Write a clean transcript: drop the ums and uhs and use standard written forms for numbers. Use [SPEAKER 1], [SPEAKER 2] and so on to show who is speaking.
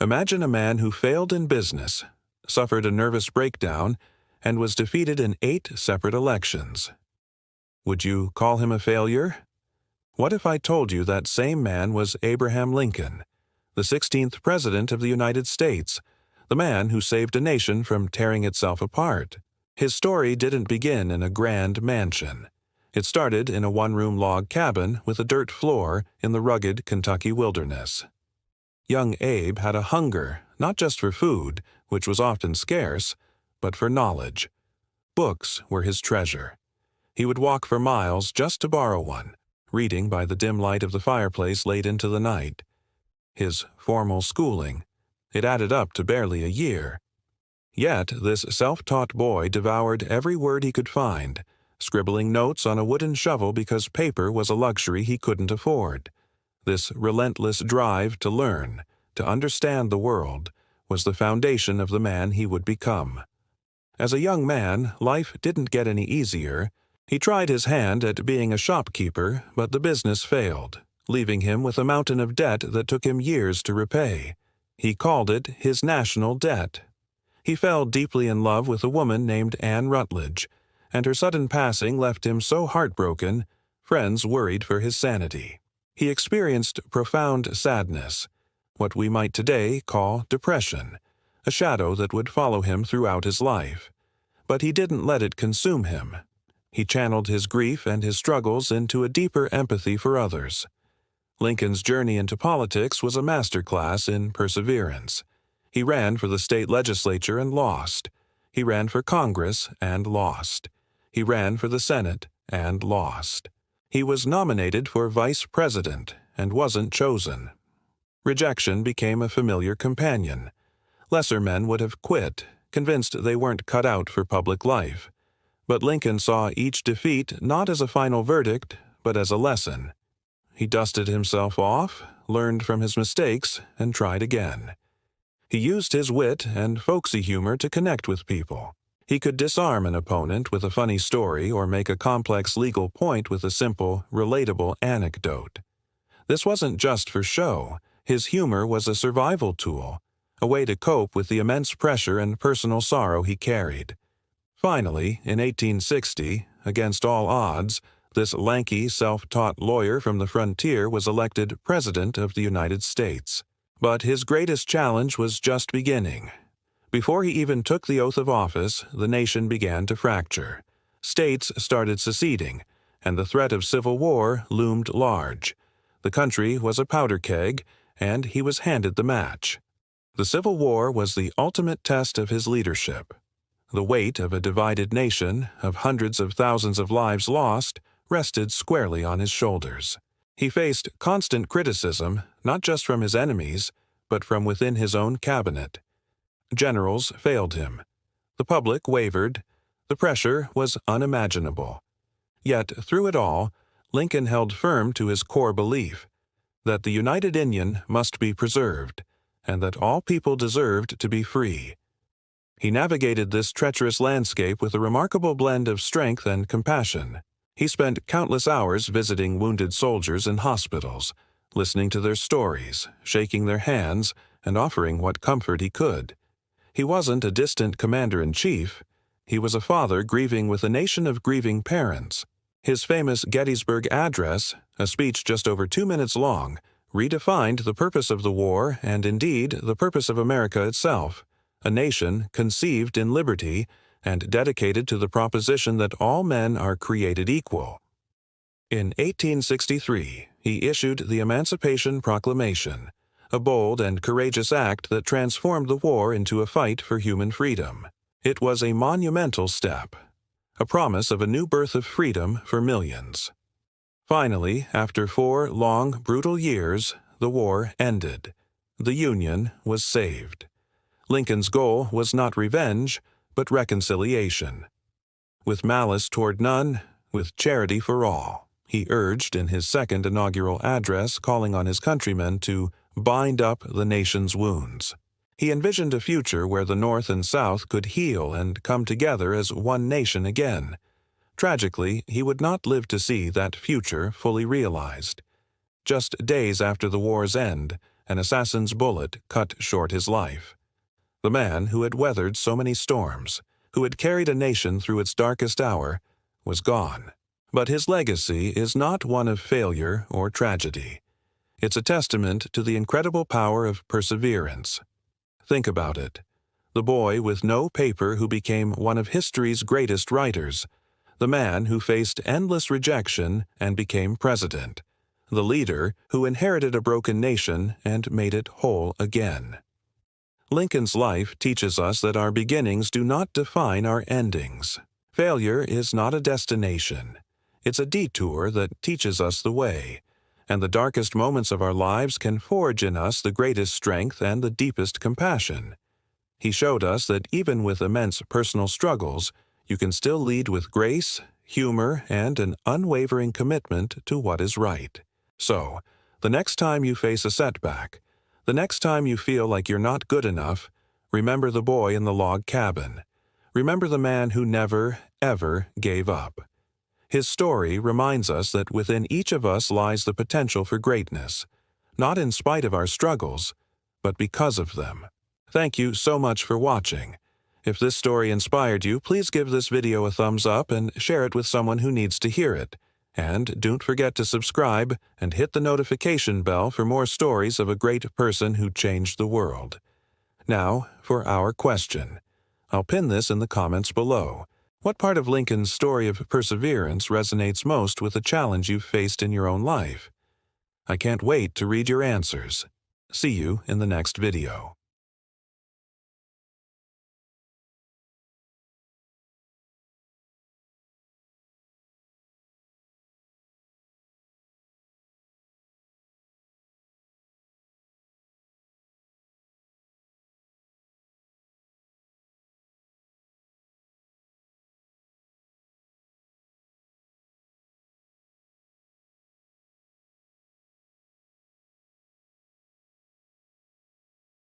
[SPEAKER 1] Imagine a man who failed in business, suffered a nervous breakdown, and was defeated in 8 separate elections. Would you call him a failure? What if I told you that same man was Abraham Lincoln, the 16th President of the United States, the man who saved a nation from tearing itself apart? His story didn't begin in a grand mansion. It started in a one-room log cabin with a dirt floor in the rugged Kentucky wilderness. Young Abe had a hunger, not just for food, which was often scarce, but for knowledge. Books were his treasure. He would walk for miles just to borrow one, reading by the dim light of the fireplace late into the night. His formal schooling, it added up to barely a year. Yet this self-taught boy devoured every word he could find, scribbling notes on a wooden shovel because paper was a luxury he couldn't afford. This relentless drive to learn, to understand the world, was the foundation of the man he would become. As a young man, life didn't get any easier. He tried his hand at being a shopkeeper, but the business failed, leaving him with a mountain of debt that took him years to repay. He called it his national debt. He fell deeply in love with a woman named Anne Rutledge, and her sudden passing left him so heartbroken, friends worried for his sanity. He experienced profound sadness, what we might today call depression, a shadow that would follow him throughout his life. But he didn't let it consume him. He channeled his grief and his struggles into a deeper empathy for others. Lincoln's journey into politics was a masterclass in perseverance. He ran for the state legislature and lost. He ran for Congress and lost. He ran for the Senate and lost. He was nominated for vice president and wasn't chosen. Rejection became a familiar companion. Lesser men would have quit, convinced they weren't cut out for public life. But Lincoln saw each defeat not as a final verdict, but as a lesson. He dusted himself off, learned from his mistakes, and tried again. He used his wit and folksy humor to connect with people. He could disarm an opponent with a funny story or make a complex legal point with a simple, relatable anecdote. This wasn't just for show. His humor was a survival tool, a way to cope with the immense pressure and personal sorrow he carried. Finally, in 1860, against all odds, this lanky, self-taught lawyer from the frontier was elected President of the United States. But his greatest challenge was just beginning. Before he even took the oath of office, the nation began to fracture. States started seceding, and the threat of civil war loomed large. The country was a powder keg, and he was handed the match. The Civil War was the ultimate test of his leadership. The weight of a divided nation, of hundreds of thousands of lives lost, rested squarely on his shoulders. He faced constant criticism, not just from his enemies, but from within his own cabinet. Generals failed him. The public wavered. The pressure was unimaginable. Yet, through it all, Lincoln held firm to his core belief that the United Union must be preserved, and that all people deserved to be free. He navigated this treacherous landscape with a remarkable blend of strength and compassion. He spent countless hours visiting wounded soldiers in hospitals, listening to their stories, shaking their hands, and offering what comfort he could. He wasn't a distant commander-in-chief. He was a father grieving with a nation of grieving parents. His famous Gettysburg Address, a speech just over 2 minutes long, redefined the purpose of the war and, indeed, the purpose of America itself, a nation conceived in liberty and dedicated to the proposition that all men are created equal. In 1863, he issued the Emancipation Proclamation, a bold and courageous act that transformed the war into a fight for human freedom. It was a monumental step, a promise of a new birth of freedom for millions. Finally, after 4 long, brutal years, the war ended. The Union was saved. Lincoln's goal was not revenge, but reconciliation. With malice toward none, with charity for all, he urged in his second inaugural address calling on his countrymen to bind up the nation's wounds. He envisioned a future where the North and South could heal and come together as one nation again. Tragically, he would not live to see that future fully realized. Just days after the war's end, an assassin's bullet cut short his life. The man who had weathered so many storms, who had carried a nation through its darkest hour, was gone. But his legacy is not one of failure or tragedy. It's a testament to the incredible power of perseverance. Think about it. The boy with no paper who became one of history's greatest writers, the man who faced endless rejection and became president, the leader who inherited a broken nation and made it whole again. Lincoln's life teaches us that our beginnings do not define our endings. Failure is not a destination. It's a detour that teaches us the way, and the darkest moments of our lives can forge in us the greatest strength and the deepest compassion. He showed us that even with immense personal struggles, you can still lead with grace, humor, and an unwavering commitment to what is right. So, the next time you face a setback, the next time you feel like you're not good enough, remember the boy in the log cabin. Remember the man who never, ever gave up. His story reminds us that within each of us lies the potential for greatness, not in spite of our struggles, but because of them. Thank you so much for watching. If this story inspired you, please give this video a thumbs up and share it with someone who needs to hear it. And don't forget to subscribe and hit the notification bell for more stories of a great person who changed the world. Now, for our question. I'll pin this in the comments below. What part of Lincoln's story of perseverance resonates most with a challenge you've faced in your own life? I can't wait to read your answers. See you in the next video.